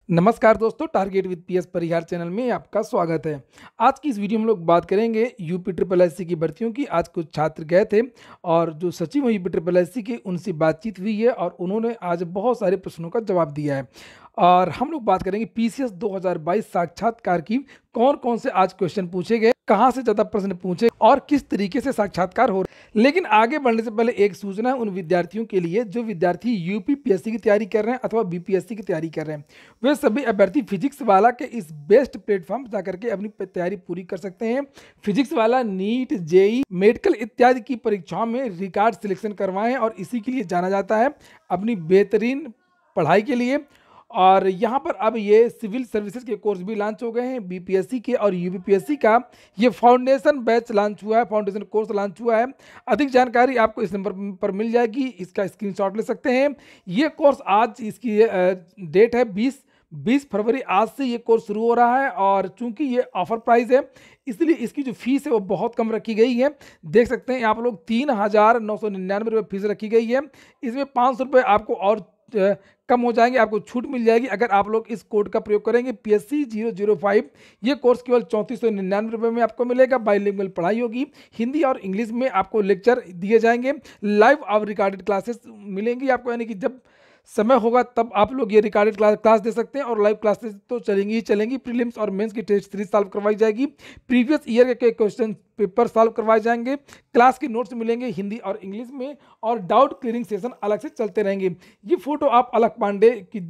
नमस्कार दोस्तों, target with PS Parihar channel में आपका स्वागत है। आज की इस वीडियो में हम लोग बात करेंगे यूपी ट्रिपल एससी की भर्तियों की। आज कुछ छात्र गए थे और जो सचिव हैं यूपी ट्रिपल एससी के, उनसे बातचीत हुई है और उन्होंने आज बहुत सारे प्रश्नों का जवाब दिया है। और हम लोग बात करेंगे पीसीएस 2022 साक्षात्कार की, कौन कौन से आज क्वेश्चन पूछे गए, कहाँ से ज़्यादा प्रश्न पूछे और किस तरीके से साक्षात्कार हो रहा है। लेकिन आगे बढ़ने से पहले एक सूचना है उन विद्यार्थियों के लिए जो विद्यार्थी यूपी पीएससी की तैयारी कर रहे हैं अथवा बीपीएससी की तैयारी कर रहे हैं। वे सभी अभ्यर्थी फिजिक्स वाला के इस बेस्ट प्लेटफॉर्म जाकर के अपनी तैयारी पूरी कर सकते हैं। फिजिक्स वाला नीट, जेई, मेडिकल इत्यादि की परीक्षाओं में रिकॉर्ड सिलेक्शन करवाएं और इसी के लिए जाना जाता है अपनी बेहतरीन पढ़ाई के लिए। और यहाँ पर अब ये सिविल सर्विसेज के कोर्स भी लॉन्च हो गए हैं, बीपीएससी के और यूपीपीएससी का ये फाउंडेशन बैच लॉन्च हुआ है, फाउंडेशन कोर्स लॉन्च हुआ है। अधिक जानकारी आपको इस नंबर पर मिल जाएगी, इसका स्क्रीनशॉट ले सकते हैं। ये कोर्स आज इसकी डेट है 20 फरवरी, आज से ये कोर्स शुरू हो रहा है। और चूंकि ये ऑफर प्राइस है इसलिए इसकी जो फीस है वो बहुत कम रखी गई है। देख सकते हैं आप लोग 3,999 रुपये फीस रखी गई है। इसमें 500 रुपये आपको और कम हो जाएंगे, आपको छूट मिल जाएगी अगर आप लोग इस कोड का प्रयोग करेंगे PSC 005। ये कोर्स केवल 3499 रुपये में आपको मिलेगा। बाइलिंगुअल पढ़ाई होगी, हिंदी और इंग्लिश में आपको लेक्चर दिए जाएंगे, लाइव और रिकॉर्डेड क्लासेस मिलेंगी आपको, यानी कि जब समय होगा तब आप लोग ये रिकॉर्डेड क्लास दे सकते हैं। और लाइव क्लासेस तो चलेंगी ही चलेंगी। प्रीलिम्स और मेंस की टेस्ट सीरीज सॉल्व करवाई जाएगी, प्रीवियस ईयर के क्वेश्चन पेपर सॉल्व करवाए जाएंगे, क्लास के नोट्स मिलेंगे हिंदी और इंग्लिश में, और डाउट क्लियरिंग सेशन अलग से चलते रहेंगे। ये फोटो आप अलख पांडे की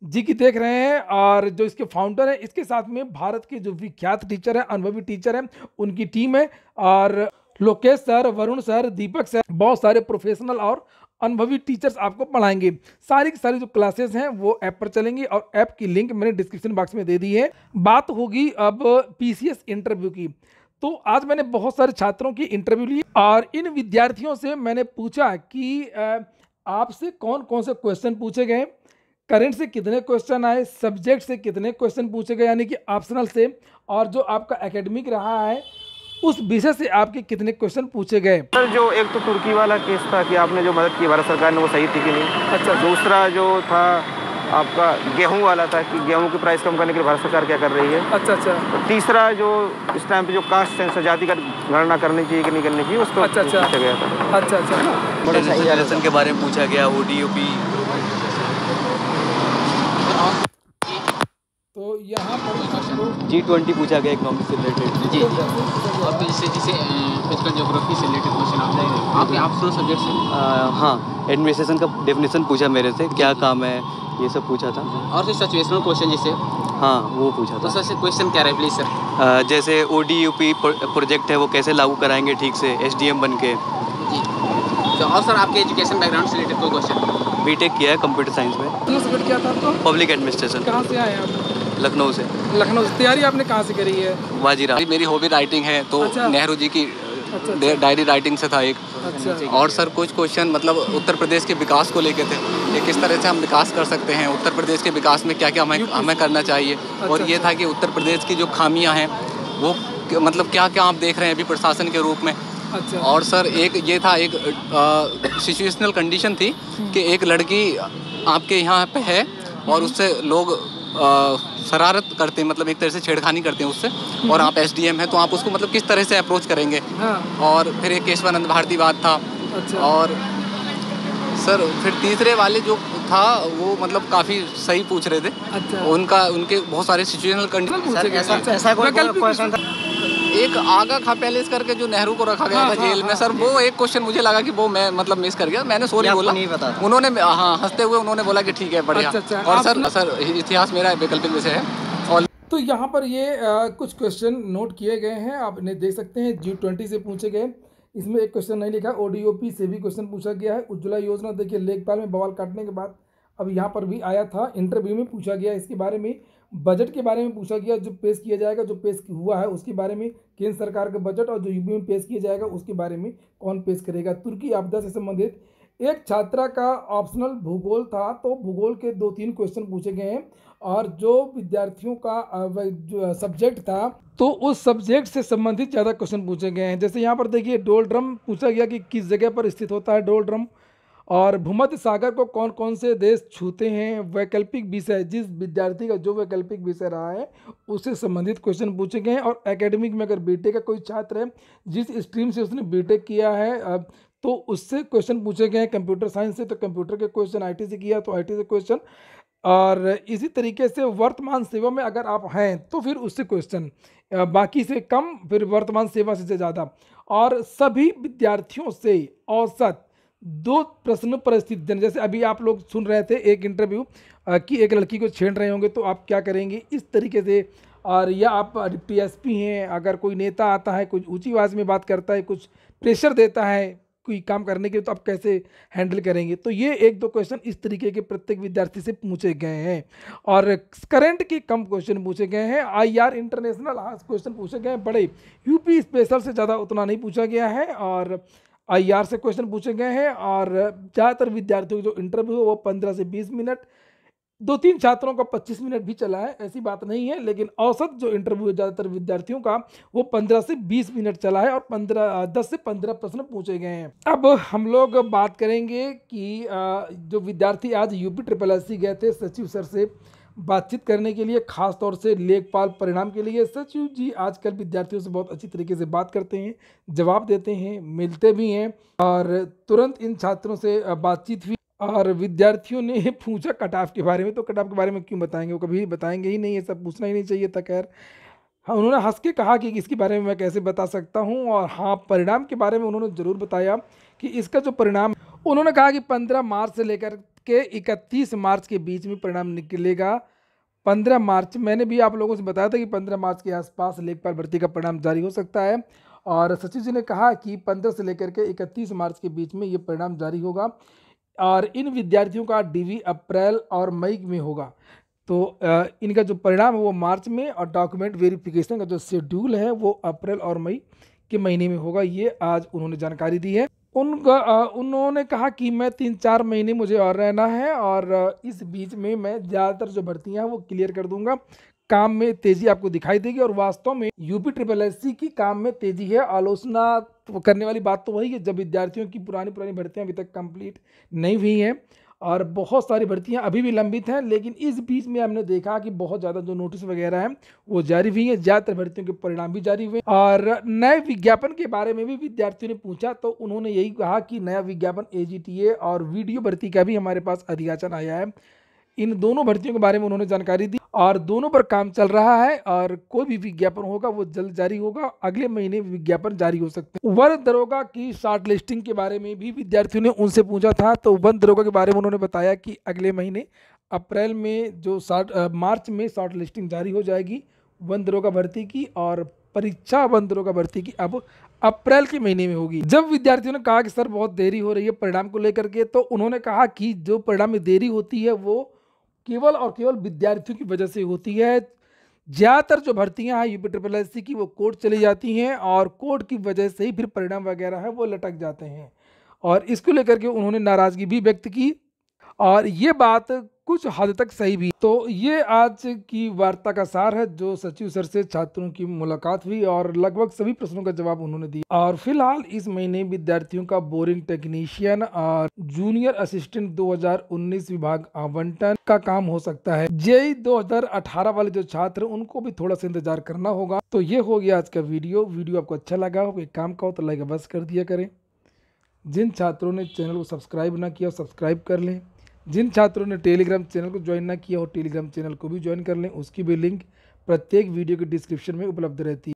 जी की देख रहे हैं और जो इसके फाउंडर है, इसके साथ में भारत के जो विख्यात टीचर है, अनुभवी टीचर है, उनकी टीम है। और लोकेश सर, वरुण सर, दीपक सर, बहुत सारे प्रोफेशनल और अनुभवी टीचर्स आपको पढ़ाएंगे। सारी की सारी जो क्लासेस हैं वो ऐप पर चलेंगी और ऐप की लिंक मैंने डिस्क्रिप्शन बॉक्स में दे दी है। बात होगी अब पीसीएस इंटरव्यू की। तो आज मैंने बहुत सारे छात्रों की इंटरव्यू ली और इन विद्यार्थियों से मैंने पूछा कि आपसे कौन कौन से क्वेश्चन पूछे गए, करंट से कितने क्वेश्चन आए, सब्जेक्ट से कितने क्वेश्चन पूछे गए यानी कि ऑप्शनल से, और जो आपका एकेडमिक रहा है उस विषय से आपके कितने क्वेश्चन पूछे गए। सर, जो एक तो तुर्की वाला केस था कि आपने जो मदद की भारत सरकार ने, वो सही थी कि नहीं। अच्छा। दूसरा जो था आपका गेहूं वाला था कि गेहूं की प्राइस कम करने के लिए भारत सरकार क्या कर रही है। अच्छा। तो तीसरा जो इस टाइम पे जो कास्ट सेंसस, जाति का गणना करनी चाहिए कि नहीं करनी चाहिए, उसको पूछा गया था। अच्छा के बारे में पूछा गया, ODUP। तो यहाँ पर आपको G20 पूछा गया, इकोनॉमिक से रिलेटेड। जी और तो इससे जैसे फिजिकल ज्योग्राफी से रिलेटेड क्वेश्चन आ जाएंगे आपके ऑप्शनल सब्जेक्ट से। हाँ, एडमिनिस्ट्रेशन का डेफिनेशन पूछा मेरे से, क्या काम है, ये सब पूछा था। और फिर सिचुएशनल क्वेश्चन जैसे। हाँ, वो पूछा तो था। सर क्वेश्चन क्या रहे प्लीज सर। जैसे ODUP प्रोजेक्ट है वो कैसे लागू कराएंगे ठीक से SDM बन के। जी तो और सर आपके एजुकेशन बैकग्राउंड से रिलेटेड कोई क्वेश्चन। बीटेक किया है कंप्यूटर साइंस में। सब्जेक्ट क्या था आपको? Public administration. कहाँ से आए आप? लखनऊ से। लखनऊ से। तैयारी आपने कहाँ से करी है? वाजीराव। मेरी हॉबी राइटिंग है, तो अच्छा। नेहरू जी की अच्छा। डायरी राइटिंग से था एक। अच्छा। और सर कुछ क्वेश्चन मतलब उत्तर प्रदेश के विकास को लेके थे कि किस तरह से हम विकास कर सकते हैं, उत्तर प्रदेश के विकास में क्या क्या हमें करना चाहिए। और ये था कि उत्तर प्रदेश की जो खामियां हैं वो मतलब क्या क्या आप देख रहे हैं अभी प्रशासन के रूप में। अच्छा। और सर एक ये था, एक सिचुएशनल कंडीशन थी कि एक लड़की आपके यहाँ पे है और उससे लोग शरारत करते हैं, मतलब एक तरह से छेड़खानी करते हैं उससे, और आप SDM हैं तो आप उसको मतलब किस तरह से अप्रोच करेंगे। हाँ। और फिर एक केशवानंद भारती बात था। अच्छा। और सर फिर तीसरे वाले जो था वो मतलब काफ़ी सही पूछ रहे थे। अच्छा। उनके बहुत सारे सिचुएशनल कंडीशन। ऐसा कोई क्वेश्चन था। एक आगा खा पैलेस करके जो नेहरू को रखा गया था जेल में, सर वो एक क्वेश्चन मुझे लगा कि वो मैं मतलब मिस कर गया, मैंने सॉरी बोला। नहीं पता। उन्होंने हाँ हंसते हुए उन्होंने बोला कि ठीक है बढ़िया। अच्छा। और सर इतिहास मेरा वैकल्पिक विषय है। और तो यहाँ पर ये कुछ क्वेश्चन नोट किए गए हैं, आप इन्हें देख सकते हैं। G20 से पूछे गए, इसमें एक क्वेश्चन नहीं लिखा। ODUP से भी क्वेश्चन पूछा गया है। उज्ज्वला योजना, देखिए लेखपाल में बवाल काटने के बाद अब यहाँ पर भी आया था, इंटरव्यू में पूछा गया इसके बारे में। बजट के बारे में पूछा गया, जो पेश किया जाएगा, जो पेश हुआ है उसके बारे में, केंद्र सरकार का बजट, और जो यूपी में पेश किया जाएगा उसके बारे में कौन पेश करेगा। तुर्की आपदा से संबंधित एक छात्रा का ऑप्शनल भूगोल था, तो भूगोल के 2-3 क्वेश्चन पूछे गए हैं। और जो विद्यार्थियों का जो सब्जेक्ट था, तो उस सब्जेक्ट से संबंधित ज़्यादा क्वेश्चन पूछे गए हैं। जैसे यहाँ पर देखिए डोल ड्रम पूछा गया कि किस जगह पर स्थित होता है डोल ड्रम। और भूमध्य सागर को कौन कौन से देश छूते हैं, वैकल्पिक विषय, जिस विद्यार्थी का जो वैकल्पिक विषय रहा है उससे संबंधित क्वेश्चन पूछे गए हैं। और एकेडमिक में अगर बीटेक का कोई छात्र है जिस स्ट्रीम से उसने बीटेक किया है तो उससे क्वेश्चन पूछे गए हैं। कंप्यूटर साइंस से तो कंप्यूटर के क्वेश्चन, आईटी से किया तो आईटी से क्वेश्चन, और इसी तरीके से वर्तमान सेवा में अगर आप हैं तो फिर उससे क्वेश्चन, बाकी से कम, फिर वर्तमान सेवा से ज़्यादा। और सभी विद्यार्थियों से औसत 2 प्रश्न पर स्थित जन, जैसे अभी आप लोग सुन रहे थे एक इंटरव्यू कि एक लड़की को छेड़ रहे होंगे तो आप क्या करेंगे, इस तरीके से। और या आप टीएसपी हैं, अगर कोई नेता आता है, कुछ ऊंची आवाज़ में बात करता है, कुछ प्रेशर देता है कोई काम करने के लिए, तो आप कैसे हैंडल करेंगे। तो ये 1-2 क्वेश्चन इस तरीके के प्रत्येक विद्यार्थी से पूछे गए हैं। और करंट के कम क्वेश्चन पूछे गए हैं। आईआर इंटरनेशनल क्वेश्चन पूछे गए हैं बड़े, यूपी स्पेशल से ज़्यादा उतना नहीं पूछा गया है, और आईआर से क्वेश्चन पूछे गए हैं। और ज़्यादातर विद्यार्थियों का जो इंटरव्यू है वो 15 से 20 मिनट, 2-3 छात्रों का 25 मिनट भी चला है, ऐसी बात नहीं है, लेकिन औसत जो इंटरव्यू है ज़्यादातर विद्यार्थियों का वो 15 से 20 मिनट चला है और 10 से 15 प्रश्न पूछे गए हैं। अब हम लोग बात करेंगे कि जो विद्यार्थी आज UPSSC गए थे सचिव सर से बातचीत करने के लिए, खास तौर से लेखपाल परिणाम के लिए। सचिव जी आजकल विद्यार्थियों से बहुत अच्छी तरीके से बात करते हैं, जवाब देते हैं, मिलते भी हैं, और तुरंत इन छात्रों से बातचीत हुई। और विद्यार्थियों ने पूछा कट ऑफ के बारे में, तो कट ऑफ के बारे में क्यों बताएंगे, वो कभी बताएंगे ही नहीं, ये सब पूछना ही नहीं चाहिए था। खैर हाँ, उन्होंने हंस के कहा कि इसके बारे में मैं कैसे बता सकता हूँ। और हाँ, परिणाम के बारे में उन्होंने ज़रूर बताया कि इसका जो परिणाम, उन्होंने कहा कि 15 मार्च से लेकर के 31 मार्च के बीच में परिणाम निकलेगा। 15 मार्च, मैंने भी आप लोगों से बताया था कि 15 मार्च के आसपास लेखपाल भर्ती का परिणाम जारी हो सकता है। और सचिव जी ने कहा कि 15 से लेकर के 31 मार्च के बीच में ये परिणाम जारी होगा, और इन विद्यार्थियों का डीवी अप्रैल और मई में होगा। तो इनका जो परिणाम है वो मार्च में, और डॉक्यूमेंट वेरिफिकेशन का जो शेड्यूल है वो अप्रैल और मई के महीने में होगा। ये आज उन्होंने जानकारी दी है। उन्होंने कहा कि मैं 3-4 महीने मुझे और रहना है, और इस बीच में मैं ज़्यादातर जो भर्तियाँ हैं वो क्लियर कर दूंगा। काम में तेज़ी आपको दिखाई देगी, और वास्तव में UPSSC की काम में तेज़ी है। आलोचना करने वाली बात तो वही है जब विद्यार्थियों की पुरानी भर्तियां अभी तक कंप्लीट नहीं हुई हैं, और बहुत सारी भर्तियां अभी भी लंबित हैं। लेकिन इस बीच में हमने देखा कि बहुत ज़्यादा जो नोटिस वगैरह हैं वो जारी हुई हैं, ज़्यादातर भर्तियों के परिणाम भी जारी हुए। और नए विज्ञापन के बारे में भी विद्यार्थियों ने पूछा, तो उन्होंने यही कहा कि नया विज्ञापन AGTA और वीडियो भर्ती का भी हमारे पास अधियाचन आया है। इन दोनों भर्तियों के बारे में उन्होंने जानकारी दी, और दोनों पर काम चल रहा है, और कोई भी विज्ञापन होगा वो जल्द जारी होगा। अगले महीने विज्ञापन जारी हो सकते हैं। वन दरोगा की शॉर्ट लिस्टिंग के बारे में भी विद्यार्थियों ने उनसे पूछा था, तो वन दरोगा के बारे में उन्होंने बताया कि अगले महीने अप्रैल में मार्च में शॉर्ट लिस्टिंग जारी हो जाएगी वन दरोगा भर्ती की, और परीक्षा वन दरोगा भर्ती की अब अप्रैल के महीने में होगी। जब विद्यार्थियों ने कहा कि सर बहुत देरी हो रही है परिणाम को लेकर के, तो उन्होंने कहा कि जो परिणाम में देरी होती है वो केवल और केवल विद्यार्थियों की वजह से होती है। ज़्यादातर जो भर्तियां हैं UPSSC की वो कोर्ट चली जाती हैं, और कोर्ट की वजह से ही फिर परिणाम वगैरह है वो लटक जाते हैं। और इसको लेकर के उन्होंने नाराज़गी भी व्यक्त की, और ये बात कुछ हद तक सही भी। तो ये आज की वार्ता का सार है, जो सचिव सर से छात्रों की मुलाकात हुई, और लगभग सभी प्रश्नों का जवाब उन्होंने दिया। और फिलहाल इस महीने विद्यार्थियों का बोरिंग टेक्नीशियन और जूनियर असिस्टेंट 2019 विभाग आवंटन का काम हो सकता है। JEE 2018 वाले जो छात्र, उनको भी थोड़ा सा इंतजार करना होगा। तो ये हो गया आज का वीडियो आपको अच्छा लगा हो, एक काम का हो तो लाइक बस कर दिया करें। जिन छात्रों ने चैनल को सब्सक्राइब ना किया सब्सक्राइब कर लें। जिन छात्रों ने टेलीग्राम चैनल को ज्वाइन ना किया हो टेलीग्राम चैनल को भी ज्वाइन कर लें, उसकी भी लिंक प्रत्येक वीडियो के डिस्क्रिप्शन में उपलब्ध रहती है।